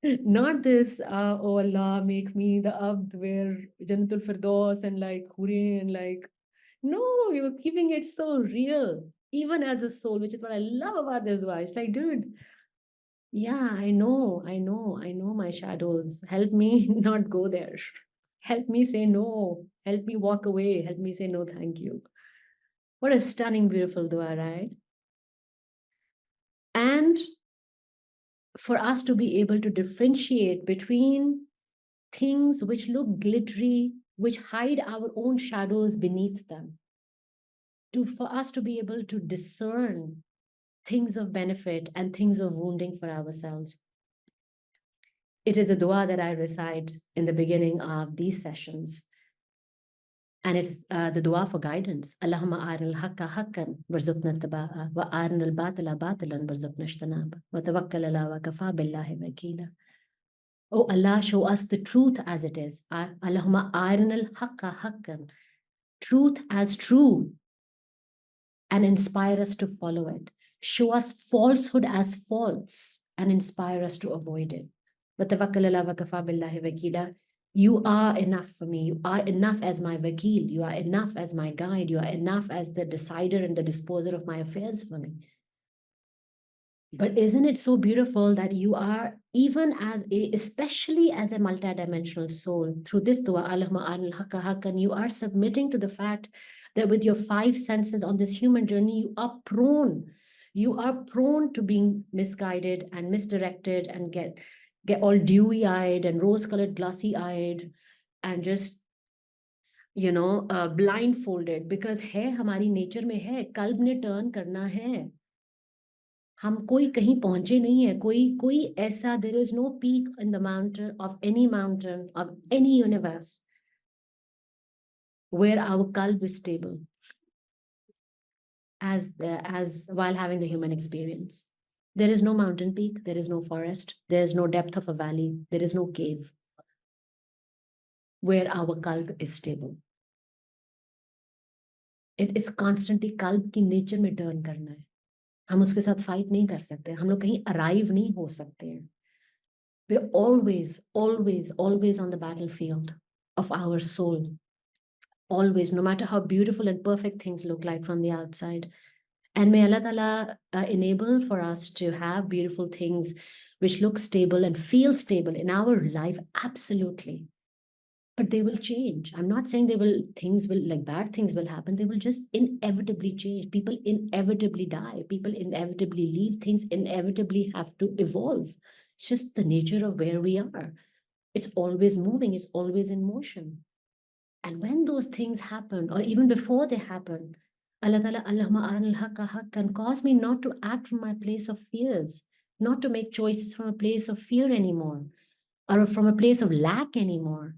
Not this, oh Allah, make me the abd where Jannatul Firdaus and like Huri and like, no, you're keeping it so real, even as a soul, which is what I love about this dua. It's like, dude, yeah, I know my shadows. Help me not go there. Help me say no. Help me walk away. Help me say no, thank you. What a stunning, beautiful dua, right? And for us to be able to differentiate between things which look glittery, which hide our own shadows beneath them, for us to be able to discern things of benefit and things of wounding for ourselves. It is the dua that I recite in the beginning of these sessions. And it's the dua for guidance. Allahumma aril haqqa haqqan warzuqna taba'a wa arinal batila batilan warzuqna ijtinaba wa tawakkal ala wa kafa billahi wakila. Oh Allah, show us the truth as it is. Allahumma arinal haqqa haqqan, truth as true, and inspire us to follow it. Show us falsehood as false and inspire us to avoid it. Wa tawakkal ala wa kafa billahi wakila. You are enough for me. You are enough as my wakil. You are enough as my guide. You are enough as the decider and the disposer of my affairs for me. But isn't it so beautiful that you are, even as especially as a multidimensional soul, through this dua, Allahumma anil haqqa haqqan, you are submitting to the fact that with your five senses on this human journey, you are prone to being misguided and misdirected and get all dewy-eyed and rose-colored, glassy-eyed and just blindfolded, because है हमारी nature में है, कल्ब ने turn करना है. हम कोई कहीं पहुंचे नहीं है, कोई ऐसा, there is no peak in the mountain of any universe where our qalb is stable as while having the human experience. There is no mountain peak, there is no forest, there is no depth of a valley, there is no cave where our qalb is stable. It is constantly qalb की nature में turn करना है. हम उसके साथ fight नहीं कर सकते, हम लोग कहीं arrive नहीं हो सकते हैं. We're always, always, always on the battlefield of our soul. Always, no matter how beautiful and perfect things look like from the outside. And may Allah Ta'ala enable for us to have beautiful things which look stable and feel stable in our life, absolutely. But they will change. I'm not saying bad things will happen. They will just inevitably change. People inevitably die. People inevitably leave. Things inevitably have to evolve. It's just the nature of where we are. It's always moving. It's always in motion. And when those things happen, or even before they happen, Allah Ta'ala, Allahumma aril haqqa haqqan, cause me not to act from my place of fears, not to make choices from a place of fear anymore, or from a place of lack anymore,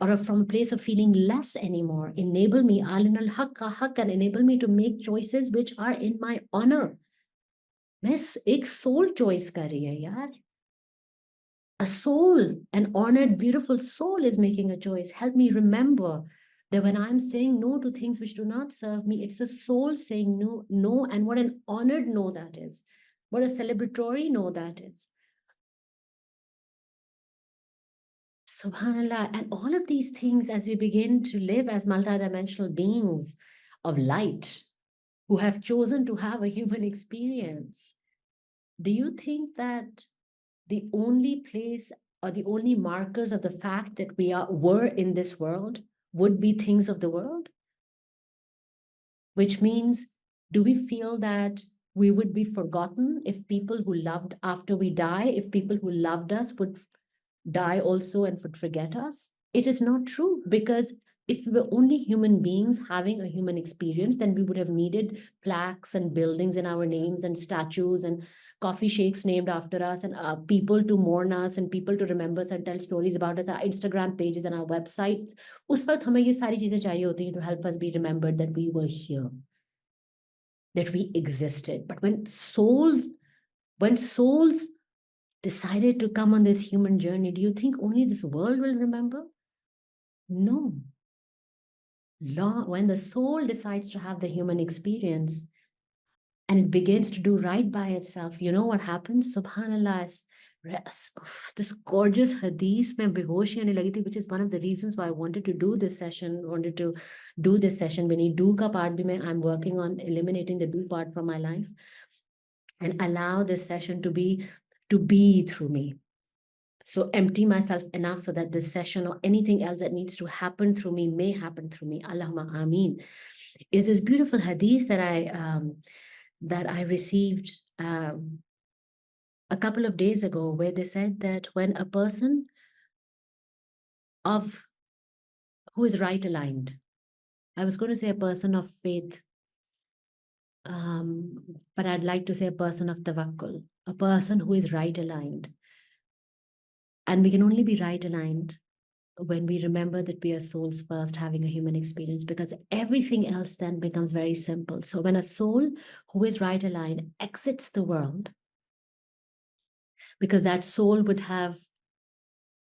or from a place of feeling less anymore. Enable me, alinal haqqa haqqan, enable me to make choices which are in my honor. मैं एक soul choice कर रही है यार. A soul, an honored, beautiful soul is making a choice. Help me remember that when I'm saying no to things which do not serve me, it's a soul saying no, no, and what an honored no that is. What a celebratory no that is. Subhanallah. And all of these things, as we begin to live as multidimensional beings of light who have chosen to have a human experience, do you think that the only place or the only markers of the fact that were in this world would be things of the world? Which means, do we feel that we would be forgotten if people who loved after we die, if people who loved us would die also and would forget us? It is not true, because if we were only human beings having a human experience, then we would have needed plaques and buildings in our names and statues and coffee shakes named after us and people to mourn us and people to remember us and tell stories about us, our Instagram pages and our websites. उस वक्त हमें ये सारी चीजें चाहिए होती हैं to help us be remembered that we were here, that we existed. But when souls decided to come on this human journey, do you think only this world will remember? No. When the soul decides to have the human experience and it begins to do right by itself, you know what happens? Subhanallah, this gorgeous Hadees mein behoshi aane lagi thi, which is one of the reasons why I wanted to do this session, Vinny. Do ka part bhi I'm working on eliminating the do part from my life and allow this session to be through me. So empty myself enough so that this session or anything else that needs to happen through me may happen through me. Allahumma Ameen. Is this beautiful hadith that I received a couple of days ago, where they said that when a person who is right aligned, I was going to say a person of faith, but I'd like to say a person of tawakkul, a person who is right aligned. And we can only be right aligned when we remember that we are souls first having a human experience, because everything else then becomes very simple. So when a soul who is right aligned exits the world, because that soul would have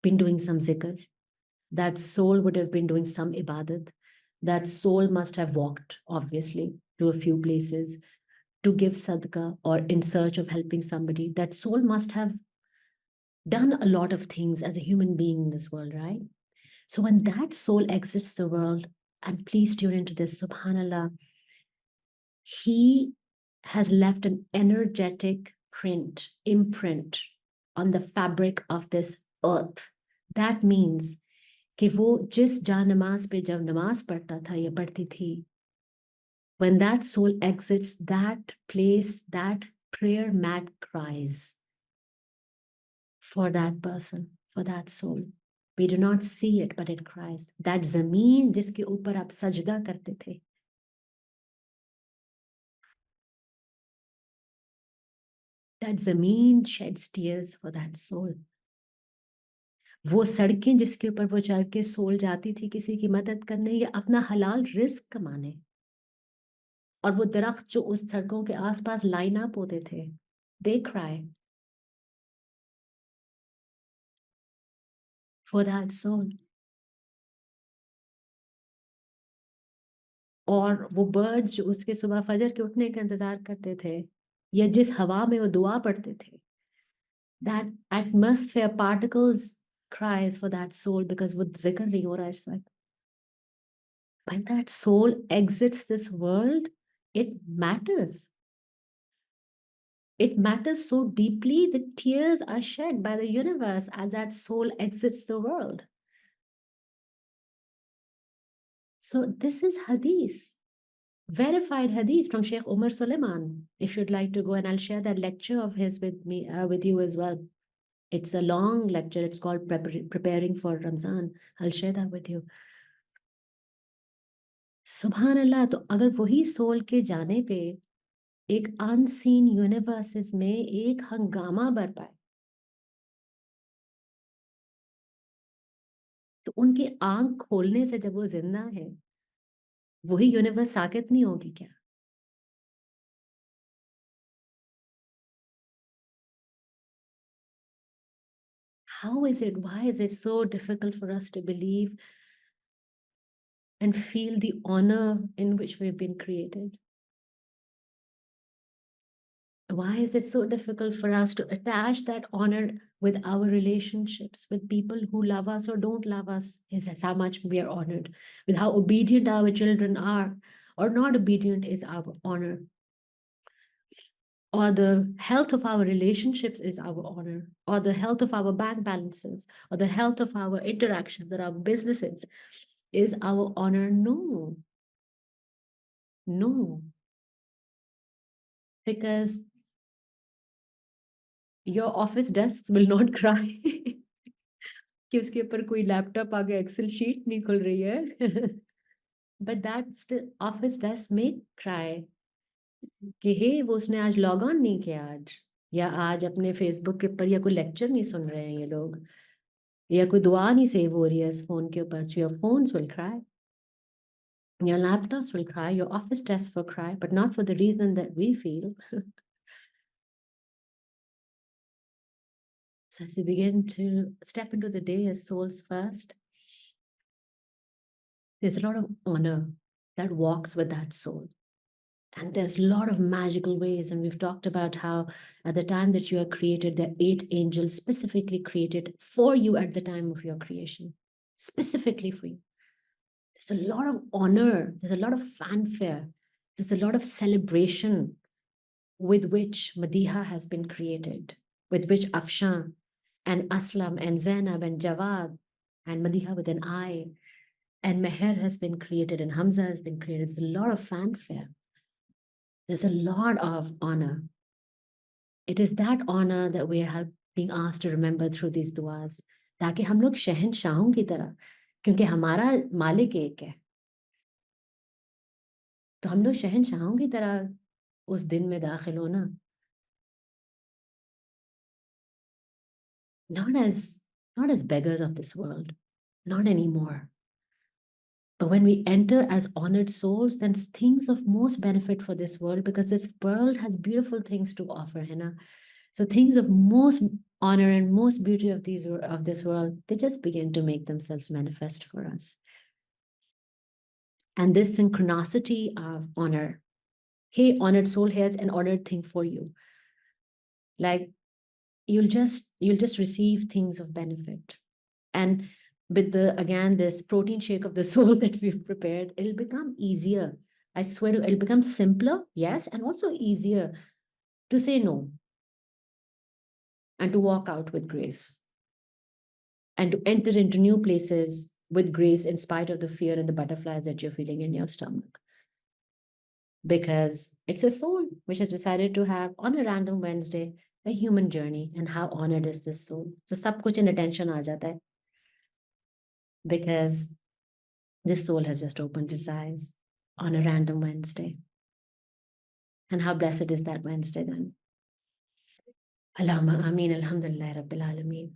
been doing some zikr, that soul would have been doing some ibadat, that soul must have walked, obviously, to a few places to give sadaqah or in search of helping somebody. That soul must have done a lot of things as a human being in this world, right? So when that soul exits the world, and please tune into this, subhanallah, he has left an energetic imprint on the fabric of this earth. That means कि वो जिस जा नमाज पे जब नमाज पढ़ता था या पढ़ती थी, when that soul exits that place, that prayer mat cries for that person, for that soul. We do not see it, but it cries. That zameen जिसके ऊपर आप सजदा करते थे, that zameen sheds tears for that soul. वो सड़कें जिसके ऊपर वो चढ़ के सोल जाती थी किसी की मदद करने या अपना हलाल रिस्क कमाने, और वो दरख्त जो उस सड़कों के आसपास लाइन अप होते थे, they cry for that soul. और वो बर्ड्स जो उसके सुबह फजर के उठने का इंतजार करते थे या जिस हवा में वो दुआ पढ़ते थे, that atmosphere particles cries for that soul because वो जिक्र नहीं हो रहा है इस वक्त. When that soul exits this world, it matters. It matters so deeply that tears are shed by the universe as that soul exits the world. So this is Hadees, verified Hadees from Sheikh Umar Suleiman. If you'd like to go, and I'll share that lecture of his with me, with you as well. It's a long lecture. It's called Preparing for Ramzan. I'll share that with you. सुभान अल्लाह. तो अगर वही soul के जाने पे एक unseen universes में एक हंगामा बरपा है, तो उनकी आंख खोलने से जब वो जिंदा है, वही यूनिवर्स साकित नहीं होगी क्या? Why is it so difficult for us to believe and feel the honor in which we've been created? Why is it so difficult for us to attach that honor with our relationships, with people who love us or don't love us? Is how much we are honored. With how obedient our children are or not obedient is our honor. Or the health of our relationships is our honor, or the health of our bank balances, or the health of our interactions, or our businesses is our honor. No, no, because your office desks will not cry कि उसके ऊपर कोई laptop आगे Excel sheet नहीं खुल रही है. But that office desk may cry कि हे वो उसने आज लॉग ऑन नहीं किया आज, या आज अपने फेसबुक के ऊपर या कोई लेक्चर नहीं सुन रहे हैं ये लोग, या कोई दुआ नहीं सेव हो रही है इस फोन के ऊपर. So your phones will cry, your laptops will cry, your office desks will cry, but not for the reason that we feel. So as we begin to step into the day as souls first, there's a lot of honor that walks with that soul. And there's a lot of magical ways. And we've talked about how at the time that you are created, there are 8 angels specifically created for you at the time of your creation, specifically for you. There's a lot of honor, there's a lot of fanfare, there's a lot of celebration with which Madiha has been created, with which Afshan and Aslam and Zainab and Jawad and Madiha with an I and Meher has been created and Hamza has been created. There's a lot of fanfare. There's a lot of honor. It is that honor that we are being asked to remember through these duas, ताकि हम लोग शहंशाहों की तरह, क्योंकि हमारा मालिक एक है, तो हम लोग शहंशाहों की तरह उस दिन में दाखिल होना. Not as beggars of this world, Not anymore. But when we enter as honored souls, then things of most benefit for this world, because this world has beautiful things to offer, Hannah. So things of most honor and most beauty of this world, they just begin to make themselves manifest for us. And this synchronicity of honor. Hey, honored soul, here's an honored thing for you. Like you'll just receive things of benefit. And with this protein shake of the soul that we've prepared, it'll become easier. I swear to, it'll become simpler, yes, and also easier to say no and to walk out with grace and to enter into new places with grace in spite of the fear and the butterflies that you're feeling in your stomach. Because it's a soul which has decided to have on a random Wednesday a human journey. And how honored is this soul? So sab kuch in attention aa jata hai, because this soul has just opened its eyes on a random Wednesday. And how blessed is that Wednesday then? Allahumma ameen, alhamdulillah rabbil alameen.